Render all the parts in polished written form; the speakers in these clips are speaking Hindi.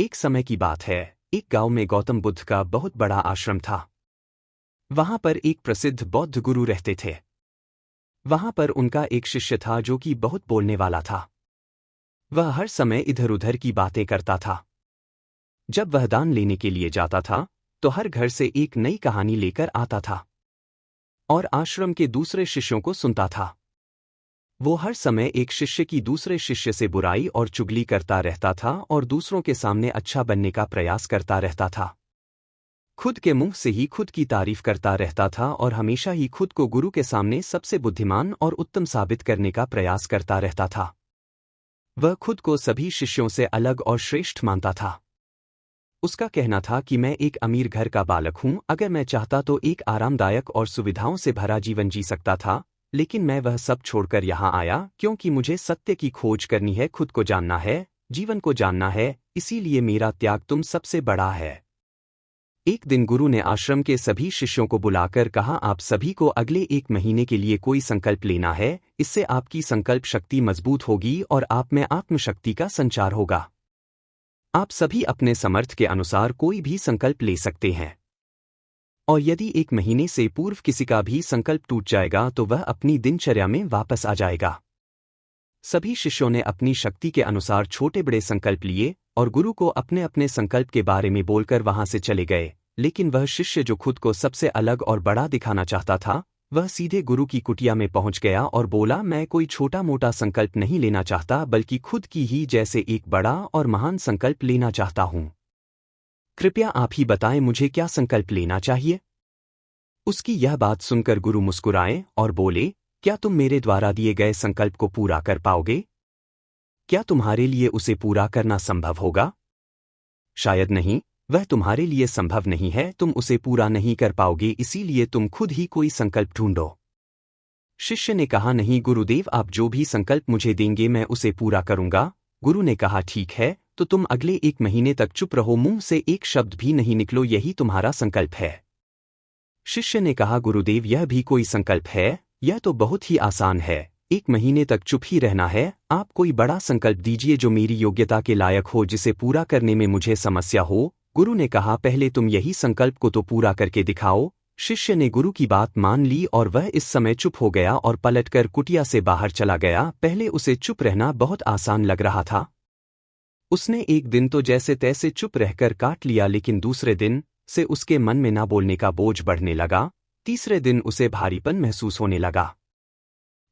एक समय की बात है, एक गांव में गौतम बुद्ध का बहुत बड़ा आश्रम था। वहां पर एक प्रसिद्ध बौद्ध गुरु रहते थे। वहां पर उनका एक शिष्य था जो कि बहुत बोलने वाला था। वह हर समय इधर उधर की बातें करता था। जब वह दान लेने के लिए जाता था तो हर घर से एक नई कहानी लेकर आता था और आश्रम के दूसरे शिष्यों को सुनता था। वो हर समय एक शिष्य की दूसरे शिष्य से बुराई और चुगली करता रहता था और दूसरों के सामने अच्छा बनने का प्रयास करता रहता था। खुद के मुंह से ही खुद की तारीफ करता रहता था और हमेशा ही खुद को गुरु के सामने सबसे बुद्धिमान और उत्तम साबित करने का प्रयास करता रहता था। वह खुद को सभी शिष्यों से अलग और श्रेष्ठ मानता था। उसका कहना था कि मैं एक अमीर घर का बालक हूं, अगर मैं चाहता तो एक आरामदायक और सुविधाओं से भरा जीवन जी सकता था, लेकिन मैं वह सब छोड़कर यहाँ आया क्योंकि मुझे सत्य की खोज करनी है, खुद को जानना है, जीवन को जानना है, इसीलिए मेरा त्याग तुम सबसे बड़ा है। एक दिन गुरु ने आश्रम के सभी शिष्यों को बुलाकर कहा, आप सभी को अगले 1 महीने के लिए कोई संकल्प लेना है, इससे आपकी संकल्प शक्ति मजबूत होगी और आप में आत्मशक्ति का संचार होगा। आप सभी अपने समर्थ के अनुसार कोई भी संकल्प ले सकते हैं और यदि 1 महीने से पूर्व किसी का भी संकल्प टूट जाएगा तो वह अपनी दिनचर्या में वापस आ जाएगा। सभी शिष्यों ने अपनी शक्ति के अनुसार छोटे बड़े संकल्प लिए और गुरु को अपने अपने संकल्प के बारे में बोलकर वहां से चले गए, लेकिन वह शिष्य जो खुद को सबसे अलग और बड़ा दिखाना चाहता था, वह सीधे गुरु की कुटिया में पहुंच गया और बोला, मैं कोई छोटा मोटा संकल्प नहीं लेना चाहता, बल्कि खुद की ही जैसे एक बड़ा और महान संकल्प लेना चाहता हूं। कृपया आप ही बताएं मुझे क्या संकल्प लेना चाहिए। उसकी यह बात सुनकर गुरु मुस्कुराए और बोले, क्या तुम मेरे द्वारा दिए गए संकल्प को पूरा कर पाओगे? क्या तुम्हारे लिए उसे पूरा करना संभव होगा? शायद नहीं, वह तुम्हारे लिए संभव नहीं है, तुम उसे पूरा नहीं कर पाओगे, इसीलिए तुम खुद ही कोई संकल्प ढूंढो। शिष्य ने कहा, नहीं गुरुदेव, आप जो भी संकल्प मुझे देंगे मैं उसे पूरा करूंगा। गुरु ने कहा, ठीक है, तो तुम अगले 1 महीने तक चुप रहो, मुंह से एक शब्द भी नहीं निकलो, यही तुम्हारा संकल्प है। शिष्य ने कहा, गुरुदेव, यह भी कोई संकल्प है? यह तो बहुत ही आसान है, 1 महीने तक चुप ही रहना है। आप कोई बड़ा संकल्प दीजिए जो मेरी योग्यता के लायक हो, जिसे पूरा करने में मुझे समस्या हो। गुरु ने कहा, पहले तुम यही संकल्प को तो पूरा करके दिखाओ। शिष्य ने गुरु की बात मान ली और वह इस समय चुप हो गया और पलटकर कुटिया से बाहर चला गया। पहले उसे चुप रहना बहुत आसान लग रहा था। उसने एक दिन तो जैसे तैसे चुप रहकर काट लिया, लेकिन दूसरे दिन से उसके मन में ना बोलने का बोझ बढ़ने लगा। तीसरे दिन उसे भारीपन महसूस होने लगा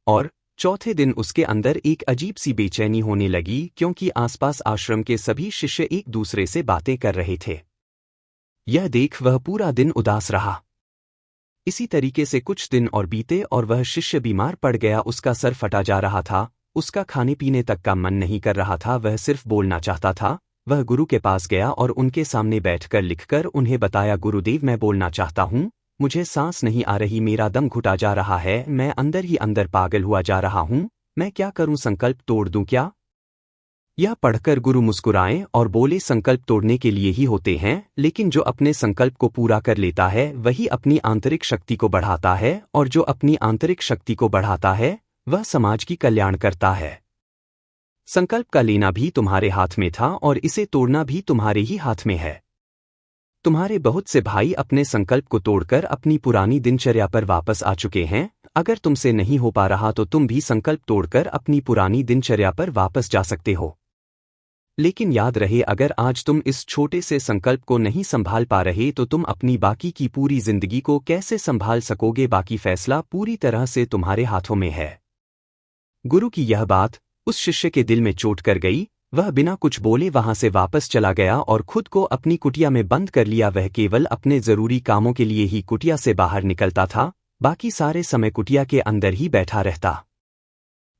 और चौथे दिन उसके अंदर एक अजीब सी बेचैनी होने लगी, क्योंकि आसपास आश्रम के सभी शिष्य एक दूसरे से बातें कर रहे थे। यह देख वह पूरा दिन उदास रहा। इसी तरीके से कुछ दिन और बीते और वह शिष्य बीमार पड़ गया। उसका सर फटा जा रहा था, उसका खाने पीने तक का मन नहीं कर रहा था, वह सिर्फ बोलना चाहता था। वह गुरु के पास गया और उनके सामने बैठकर लिखकर उन्हें बताया, गुरुदेव, मैं बोलना चाहता हूँ, मुझे सांस नहीं आ रही, मेरा दम घुटा जा रहा है, मैं अंदर ही अंदर पागल हुआ जा रहा हूँ, मैं क्या करूँ, संकल्प तोड़ दूं क्या? यह पढ़कर गुरु मुस्कुराए और बोले, संकल्प तोड़ने के लिए ही होते हैं, लेकिन जो अपने संकल्प को पूरा कर लेता है वही अपनी आंतरिक शक्ति को बढ़ाता है, और जो अपनी आंतरिक शक्ति को बढ़ाता है वह समाज की कल्याण करता है। संकल्प का लेना भी तुम्हारे हाथ में था और इसे तोड़ना भी तुम्हारे ही हाथ में है। तुम्हारे बहुत से भाई अपने संकल्प को तोड़कर अपनी पुरानी दिनचर्या पर वापस आ चुके हैं। अगर तुमसे नहीं हो पा रहा तो तुम भी संकल्प तोड़कर अपनी पुरानी दिनचर्या पर वापस जा सकते हो। लेकिन याद रहे, अगर आज तुम इस छोटे से संकल्प को नहीं संभाल पा रहे तो तुम अपनी बाकी की पूरी जिंदगी को कैसे संभाल सकोगे? बाकी फैसला पूरी तरह से तुम्हारे हाथों में है। गुरु की यह बात उस शिष्य के दिल में चोट कर गई। वह बिना कुछ बोले वहां से वापस चला गया और खुद को अपनी कुटिया में बंद कर लिया। वह केवल अपने जरूरी कामों के लिए ही कुटिया से बाहर निकलता था, बाकी सारे समय कुटिया के अंदर ही बैठा रहता।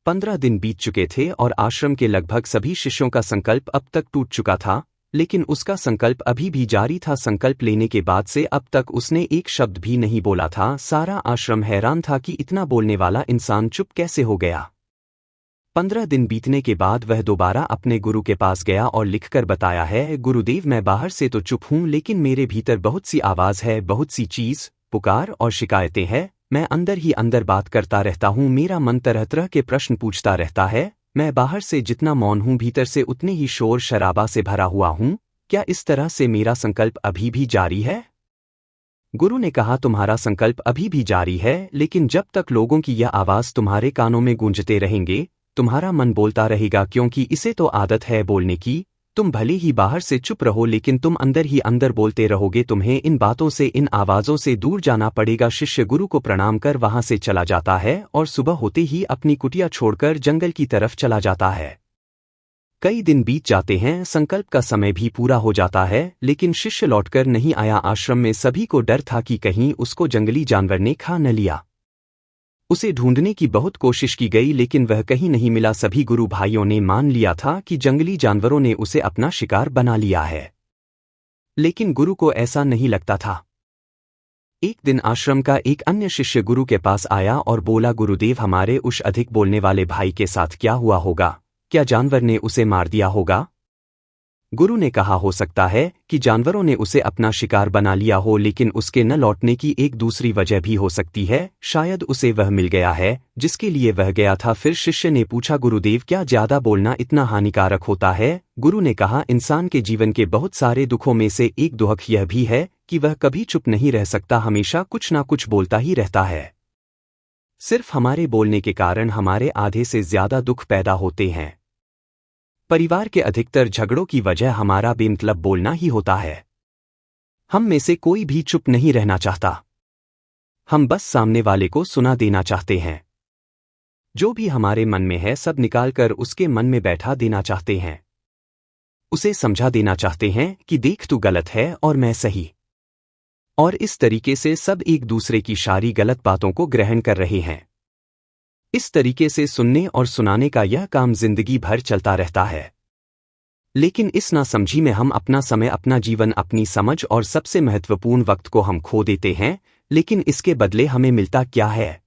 15 दिन बीत चुके थे और आश्रम के लगभग सभी शिष्यों का संकल्प अब तक टूट चुका था, लेकिन उसका संकल्प अभी भी जारी था। संकल्प लेने के बाद से अब तक उसने एक शब्द भी नहीं बोला था। सारा आश्रम हैरान था कि इतना बोलने वाला इंसान चुप कैसे हो गया। 15 दिन बीतने के बाद वह दोबारा अपने गुरु के पास गया और लिखकर बताया है, गुरुदेव, मैं बाहर से तो चुप हूं, लेकिन मेरे भीतर बहुत सी आवाज है, बहुत सी चीज, पुकार और शिकायतें हैं। मैं अंदर ही अंदर बात करता रहता हूँ, मेरा मन तरह तरह के प्रश्न पूछता रहता है। मैं बाहर से जितना मौन हूँ, भीतर से उतने ही शोर शराबा से भरा हुआ हूँ। क्या इस तरह से मेरा संकल्प अभी भी जारी है? गुरु ने कहा, तुम्हारा संकल्प अभी भी जारी है, लेकिन जब तक लोगों की यह आवाज़ तुम्हारे कानों में गूंजते रहेंगे, तुम्हारा मन बोलता रहेगा, क्योंकि इसे तो आदत है बोलने की। तुम भले ही बाहर से चुप रहो, लेकिन तुम अंदर ही अंदर बोलते रहोगे। तुम्हें इन बातों से, इन आवाज़ों से दूर जाना पड़ेगा। शिष्य गुरु को प्रणाम कर वहां से चला जाता है और सुबह होते ही अपनी कुटिया छोड़कर जंगल की तरफ चला जाता है। कई दिन बीत जाते हैं, संकल्प का समय भी पूरा हो जाता है, लेकिन शिष्य लौटकर नहीं आया। आश्रम में सभी को डर था कि कहीं उसको जंगली जानवर ने खा न लिया। उसे ढूंढने की बहुत कोशिश की गई, लेकिन वह कहीं नहीं मिला। सभी गुरु भाइयों ने मान लिया था कि जंगली जानवरों ने उसे अपना शिकार बना लिया है, लेकिन गुरु को ऐसा नहीं लगता था। एक दिन आश्रम का एक अन्य शिष्य गुरु के पास आया और बोला, गुरुदेव, हमारे उस अधिक बोलने वाले भाई के साथ क्या हुआ होगा? क्या जानवर ने उसे मार दिया होगा? गुरु ने कहा, हो सकता है कि जानवरों ने उसे अपना शिकार बना लिया हो, लेकिन उसके न लौटने की एक दूसरी वजह भी हो सकती है। शायद उसे वह मिल गया है जिसके लिए वह गया था। फिर शिष्य ने पूछा, गुरुदेव, क्या ज्यादा बोलना इतना हानिकारक होता है? गुरु ने कहा, इंसान के जीवन के बहुत सारे दुखों में से एक दुख यह भी है कि वह कभी चुप नहीं रह सकता, हमेशा कुछ ना कुछ बोलता ही रहता है। सिर्फ हमारे बोलने के कारण हमारे आधे से ज्यादा दुख पैदा होते हैं। परिवार के अधिकतर झगड़ों की वजह हमारा बेमतलब बोलना ही होता है। हम में से कोई भी चुप नहीं रहना चाहता, हम बस सामने वाले को सुना देना चाहते हैं। जो भी हमारे मन में है सब निकालकर उसके मन में बैठा देना चाहते हैं। उसे समझा देना चाहते हैं कि देख, तू गलत है और मैं सही। और इस तरीके से सब एक दूसरे की सारी गलत बातों को ग्रहण कर रहे हैं। इस तरीके से सुनने और सुनाने का यह काम जिंदगी भर चलता रहता है। लेकिन इस नासमझी में हम अपना समय, अपना जीवन, अपनी समझ और सबसे महत्वपूर्ण वक्त को हम खो देते हैं। लेकिन इसके बदले हमें मिलता क्या है?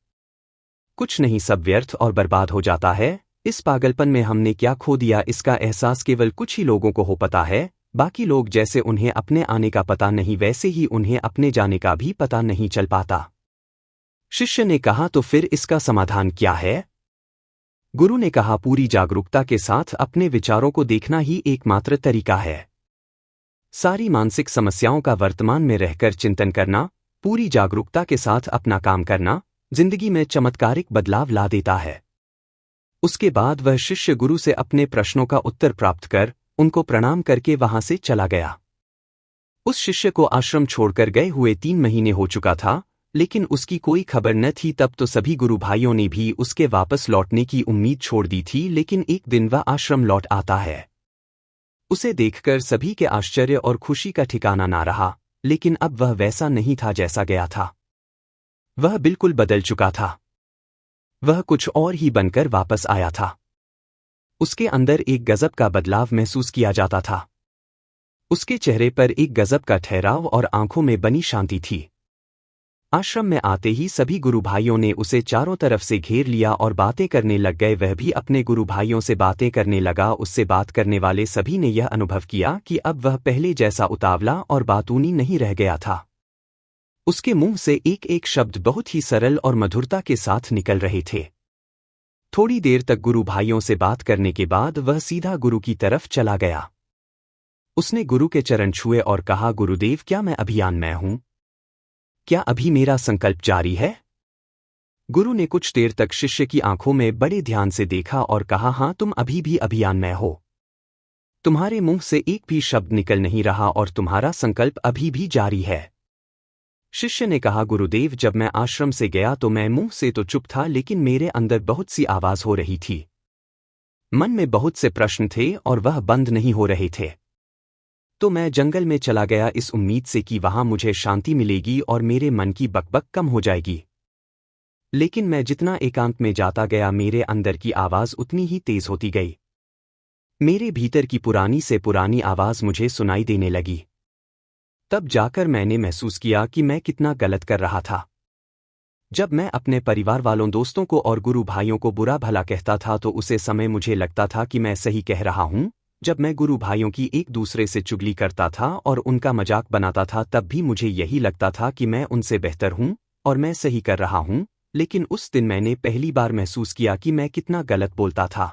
कुछ नहीं, सब व्यर्थ और बर्बाद हो जाता है। इस पागलपन में हमने क्या खो दिया, इसका एहसास केवल कुछ ही लोगों को हो पता है। बाकी लोग जैसे उन्हें अपने आने का पता नहीं, वैसे ही उन्हें अपने जाने का भी पता नहीं चल पाता। शिष्य ने कहा, तो फिर इसका समाधान क्या है? गुरु ने कहा, पूरी जागरूकता के साथ अपने विचारों को देखना ही एकमात्र तरीका है। सारी मानसिक समस्याओं का वर्तमान में रहकर चिंतन करना, पूरी जागरूकता के साथ अपना काम करना, जिंदगी में चमत्कारिक बदलाव ला देता है। उसके बाद वह शिष्य गुरु से अपने प्रश्नों का उत्तर प्राप्त कर उनको प्रणाम करके वहां से चला गया। उस शिष्य को आश्रम छोड़कर गए हुए 3 महीने हो चुका था, लेकिन उसकी कोई खबर न थी। तब तो सभी गुरु भाइयों ने भी उसके वापस लौटने की उम्मीद छोड़ दी थी, लेकिन एक दिन वह आश्रम लौट आता है। उसे देखकर सभी के आश्चर्य और खुशी का ठिकाना ना रहा, लेकिन अब वह वैसा नहीं था जैसा गया था। वह बिल्कुल बदल चुका था। वह कुछ और ही बनकर वापस आया था। उसके अंदर एक गजब का बदलाव महसूस किया जाता था। उसके चेहरे पर एक गजब का ठहराव और आंखों में बनी शांति थी। आश्रम में आते ही सभी गुरु भाइयों ने उसे चारों तरफ से घेर लिया और बातें करने लग गए। वह भी अपने गुरु भाइयों से बातें करने लगा। उससे बात करने वाले सभी ने यह अनुभव किया कि अब वह पहले जैसा उतावला और बातूनी नहीं रह गया था। उसके मुंह से एक एक शब्द बहुत ही सरल और मधुरता के साथ निकल रहे थे। थोड़ी देर तक गुरु भाइयों से बात करने के बाद वह सीधा गुरु की तरफ चला गया। उसने गुरु के चरण छुए और कहा, गुरुदेव, क्या मैं अभियान में हूं? क्या अभी मेरा संकल्प जारी है? गुरु ने कुछ देर तक शिष्य की आंखों में बड़े ध्यान से देखा और कहा, हां, तुम अभी भी अभियान में हो। तुम्हारे मुंह से एक भी शब्द निकल नहीं रहा और तुम्हारा संकल्प अभी भी जारी है। शिष्य ने कहा, गुरुदेव, जब मैं आश्रम से गया तो मैं मुंह से तो चुप था, लेकिन मेरे अंदर बहुत सी आवाज हो रही थी। मन में बहुत से प्रश्न थे और वह बंद नहीं हो रहे थे। तो मैं जंगल में चला गया इस उम्मीद से कि वहां मुझे शांति मिलेगी और मेरे मन की बकबक कम हो जाएगी। लेकिन मैं जितना एकांत में जाता गया, मेरे अंदर की आवाज उतनी ही तेज होती गई। मेरे भीतर की पुरानी से पुरानी आवाज मुझे सुनाई देने लगी। तब जाकर मैंने महसूस किया कि मैं कितना गलत कर रहा था। जब मैं अपने परिवार वालों, दोस्तों को और गुरु भाइयों को बुरा भला कहता था तो उसे समय मुझे लगता था कि मैं सही कह रहा हूं। जब मैं गुरु भाइयों की एक दूसरे से चुगली करता था और उनका मजाक बनाता था, तब भी मुझे यही लगता था कि मैं उनसे बेहतर हूं और मैं सही कर रहा हूं। लेकिन उस दिन मैंने पहली बार महसूस किया कि मैं कितना गलत बोलता था।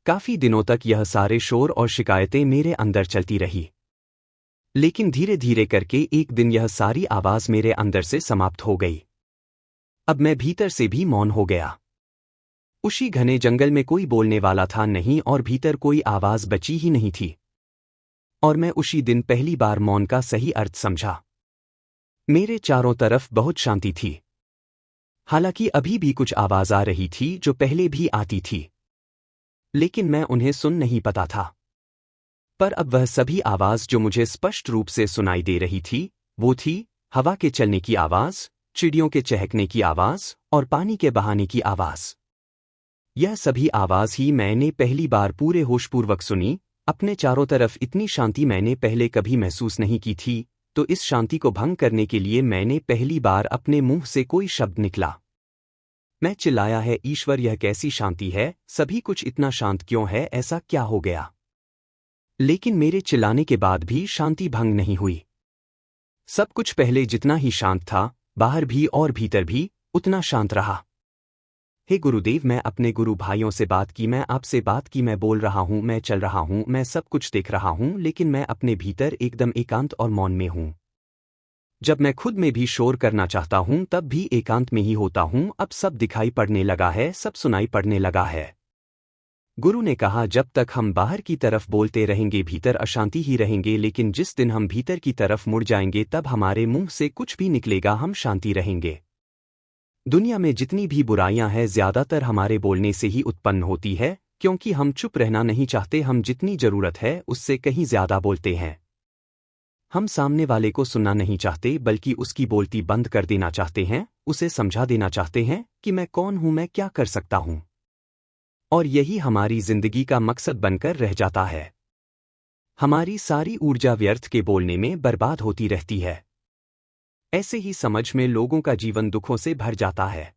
काफी दिनों तक यह सारे शोर और शिकायतें मेरे अंदर चलती रही। लेकिन धीरे धीरे करके एक दिन यह सारी आवाज मेरे अंदर से समाप्त हो गई। अब मैं भीतर से भी मौन हो गया। उसी घने जंगल में कोई बोलने वाला था नहीं और भीतर कोई आवाज बची ही नहीं थी। और मैं उसी दिन पहली बार मौन का सही अर्थ समझा। मेरे चारों तरफ बहुत शांति थी। हालांकि अभी भी कुछ आवाज आ रही थी जो पहले भी आती थी, लेकिन मैं उन्हें सुन नहीं पाता था। पर अब वह सभी आवाज जो मुझे स्पष्ट रूप से सुनाई दे रही थी, वो थी हवा के चलने की आवाज, चिड़ियों के चहकने की आवाज और पानी के बहाने की आवाज। यह सभी आवाज ही मैंने पहली बार पूरे होशपूर्वक सुनी। अपने चारों तरफ इतनी शांति मैंने पहले कभी महसूस नहीं की थी, तो इस शांति को भंग करने के लिए मैंने पहली बार अपने मुंह से कोई शब्द निकला। मैं चिल्लाया है, ईश्वर यह कैसी शांति है, सभी कुछ इतना शांत क्यों है, ऐसा क्या हो गया? लेकिन मेरे चिल्लाने के बाद भी शांति भंग नहीं हुई। सब कुछ पहले जितना ही शांत था, बाहर भी और भीतर भी उतना शांत रहा। हे गुरुदेव, मैं अपने गुरु भाइयों से बात की, मैं आपसे बात की, मैं बोल रहा हूँ, मैं चल रहा हूँ, मैं सब कुछ देख रहा हूँ, लेकिन मैं अपने भीतर एकदम एकांत और मौन में हूँ। जब मैं खुद में भी शोर करना चाहता हूँ तब भी एकांत में ही होता हूँ। अब सब दिखाई पड़ने लगा है, सब सुनाई पड़ने लगा है। गुरु ने कहा, जब तक हम बाहर की तरफ बोलते रहेंगे भीतर अशांति ही रहेंगे, लेकिन जिस दिन हम भीतर की तरफ मुड़ जाएंगे तब हमारे मुंह से कुछ भी निकलेगा, हम शांति रहेंगे। दुनिया में जितनी भी बुराइयां हैं ज्यादातर हमारे बोलने से ही उत्पन्न होती है, क्योंकि हम चुप रहना नहीं चाहते। हम जितनी जरूरत है उससे कहीं ज्यादा बोलते हैं। हम सामने वाले को सुनना नहीं चाहते, बल्कि उसकी बोलती बंद कर देना चाहते हैं, उसे समझा देना चाहते हैं कि मैं कौन हूं, मैं क्या कर सकता हूं। और यही हमारी जिंदगी का मकसद बनकर रह जाता है। हमारी सारी ऊर्जा व्यर्थ के बोलने में बर्बाद होती रहती है। ऐसे ही समझ में लोगों का जीवन दुखों से भर जाता है,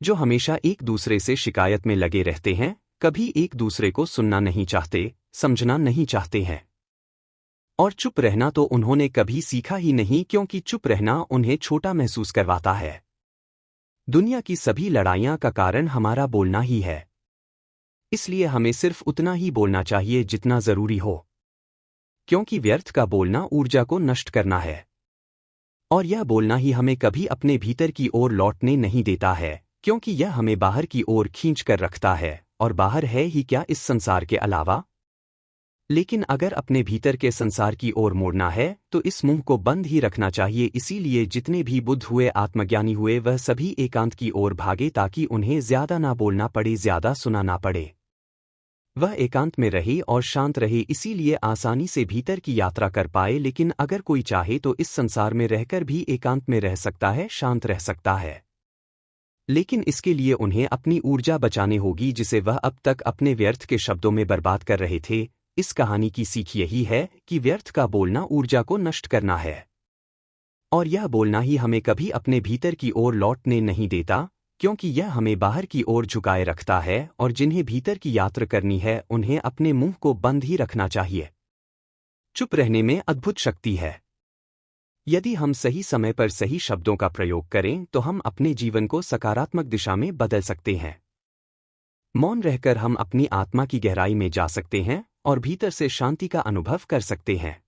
जो हमेशा एक दूसरे से शिकायत में लगे रहते हैं, कभी एक दूसरे को सुनना नहीं चाहते, समझना नहीं चाहते हैं। और चुप रहना तो उन्होंने कभी सीखा ही नहीं, क्योंकि चुप रहना उन्हें छोटा महसूस करवाता है। दुनिया की सभी लड़ाइयां का कारण हमारा बोलना ही है। इसलिए हमें सिर्फ उतना ही बोलना चाहिए जितना जरूरी हो, क्योंकि व्यर्थ का बोलना ऊर्जा को नष्ट करना है। और यह बोलना ही हमें कभी अपने भीतर की ओर लौटने नहीं देता है, क्योंकि यह हमें बाहर की ओर खींच कर रखता है, और बाहर है ही क्या इस संसार के अलावा। लेकिन अगर अपने भीतर के संसार की ओर मोड़ना है तो इस मुंह को बंद ही रखना चाहिए। इसीलिए जितने भी बुद्ध हुए, आत्मज्ञानी हुए, वह सभी एकांत की ओर भागे ताकि उन्हें ज्यादा ना बोलना पड़े, ज्यादा सुना ना पड़े। वह एकांत में रहे और शांत रहे, इसीलिए आसानी से भीतर की यात्रा कर पाए। लेकिन अगर कोई चाहे तो इस संसार में रहकर भी एकांत में रह सकता है, शांत रह सकता है। लेकिन इसके लिए उन्हें अपनी ऊर्जा बचानी होगी, जिसे वह अब तक अपने व्यर्थ के शब्दों में बर्बाद कर रहे थे। इस कहानी की सीख यही है कि व्यर्थ का बोलना ऊर्जा को नष्ट करना है, और यह बोलना ही हमें कभी अपने भीतर की ओर लौटने नहीं देता, क्योंकि यह हमें बाहर की ओर झुकाए रखता है। और जिन्हें भीतर की यात्रा करनी है उन्हें अपने मुंह को बंद ही रखना चाहिए। चुप रहने में अद्भुत शक्ति है। यदि हम सही समय पर सही शब्दों का प्रयोग करें तो हम अपने जीवन को सकारात्मक दिशा में बदल सकते हैं। मौन रहकर हम अपनी आत्मा की गहराई में जा सकते हैं और भीतर से शांति का अनुभव कर सकते हैं।